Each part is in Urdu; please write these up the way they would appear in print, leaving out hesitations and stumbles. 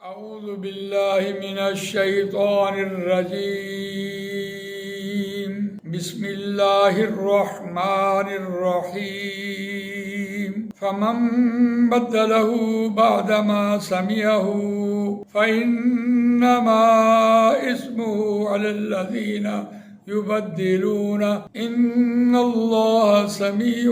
اعوذ باللہ من الشیطان الرجیم بسم اللہ الرحمن الرحیم فمن بدلہ بعد ما سمعہ فإنما اسمہ علی الذین یبدلون ان اللہ سمیع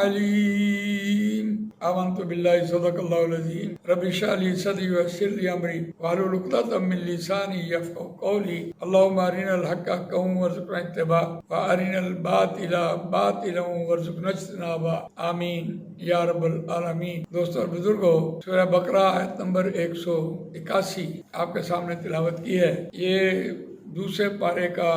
علیم۔ آمنت باللہ صدق اللہ العظیم رب اشرح لي صدری ويسر لي امری واحلل عقدۃ من لسانی یفقهوا قولی اللهم ارنا الحق حقا وارزقنا اتباعه وارنا الباطل باطلا وارزقنا اجتنابه آمین یا رب العالمین۔ دوستو اور بزرگوں، سورہ بقرہ آیت نمبر 181 آپ کے سامنے تلاوت کی ہے۔ یہ دوسرے پارے کا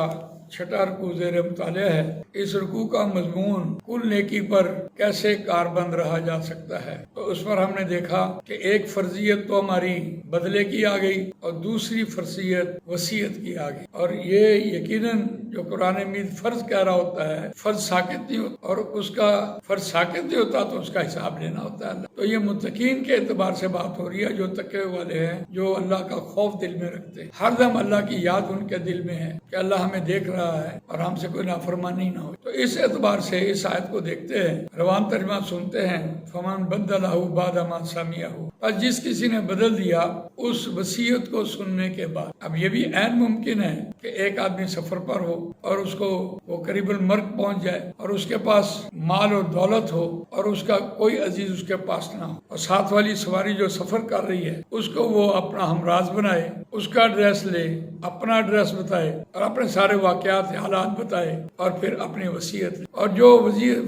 چھٹا رکوع زیر مطالعہ ہے۔ اس رکوع کا مضمون کل نیکی پر کیسے کاربند رہا جا سکتا ہے، تو اس پر ہم نے دیکھا کہ ایک فرضیت تو ہماری بدلے کی آ گئی اور دوسری فرضیت وصیت کی آ گئی، اور یہ یقیناً جو قرآن مجید فرض کہہ رہا ہوتا ہے فرض ساقط نہیں ہوتا، اور اس کا فرض ساقط نہیں ہوتا تو اس کا حساب لینا ہوتا ہے اللہ۔ تو یہ متقین کے اعتبار سے بات ہو رہی ہے، جو تقوی والے ہیں، جو اللہ کا خوف دل میں رکھتے ہیں، ہر دم اللہ کی یاد ان کے دل میں ہے کہ اللہ ہمیں دیکھ رہا ہے اور ہم سے کوئی نافرمانی نہ ہو۔ تو اس اعتبار سے اس آیت کو دیکھتے ہیں، روان ترجمہ سنتے ہیں، فمن بدلہ بعد ما سمعہ، پس جس کسی نے بدل دیا اس وصیت کو سننے کے بعد۔ اب یہ بھی عین ممکن ہے کہ ایک آدمی سفر پر ہو اور اس کو وہ قریب المرگ پہنچ جائے اور اس کے پاس مال اور دولت ہو اور اس کا کوئی عزیز اس کے پاس نہ ہو، اور ساتھ والی سواری جو سفر کر رہی ہے اس کو وہ اپنا ہمراز بنائے، اس کا ایڈریس لے، اپنا ایڈریس بتائے اور اپنے سارے واقعات حالات بتائے اور پھر اپنی وصیت لے، اور جو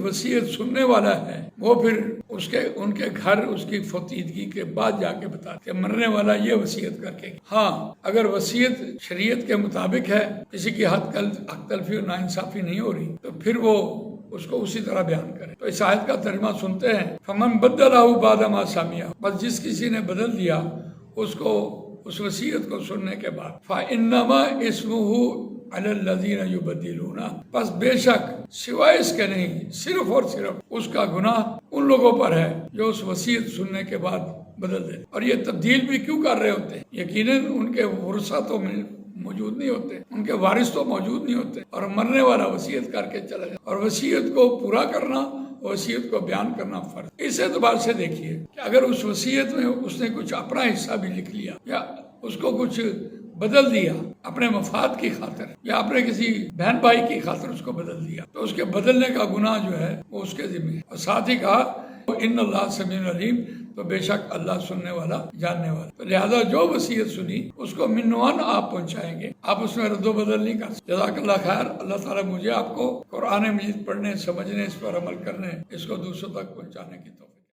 وصیت سننے والا ہے وہ پھر ان کے گھر اس کی فوتیدگی کے بعد جا کے بتا کہ مرنے والا یہ وصیت کر کے۔ ہاں، اگر وصیت شریعت کے مطابق ہے، کسی کی حق تلفی اور ناانصافی نہیں ہو رہی، تو پھر وہ اس کو اسی طرح بیان کرے۔ تو اس آیت کا ترجمہ سنتے ہیں، فمن بدلہ بعد ما سمعہ، بس جس کسی نے بدل دیا اس وصیت کو سننے کے بعد، فإنما اسمہ علی الذین یبدلون، پس بے شک سوائے اس کے نہیں، صرف اور صرف اس کا گناہ ان لوگوں پر ہے جو اس وصیت سننے کے بعد بدل دے۔ اور یہ تبدیل بھی کیوں کر رہے ہوتے ہیں؟ یقیناً ان کے ورثہ تو موجود نہیں ہوتے، ان کے وارث تو موجود نہیں ہوتے، اور مرنے والا وصیت کر کے چلا جائے، اور وصیت کو پورا کرنا، وصیت کو بیان کرنا فرض۔ اس اعتبار سے دیکھیے کہ اگر اس وصیت میں اس نے کچھ اپنا حصہ بھی لکھ لیا یا اس کو کچھ بدل دیا اپنے مفاد کی خاطر یا اپنے کسی بہن بھائی کی خاطر اس کو بدل دیا، تو اس کے بدلنے کا گناہ جو ہے وہ اس کے ذمہ ہے۔ اور ساتھ ہی کہا ان اللہ سمیع علیم، تو بے شک اللہ سننے والا جاننے والا۔ تو لہذا جو وصیت سنی اس کو منوان آپ پہنچائیں گے، آپ اس میں رد و بدل نہیں کر سکتے۔ جزاک اللہ خیر۔ اللہ تعالیٰ مجھے آپ کو قرآن مجید پڑھنے، سمجھنے، اس پر عمل کرنے، اس کو دوسروں تک پہنچانے کی توفیق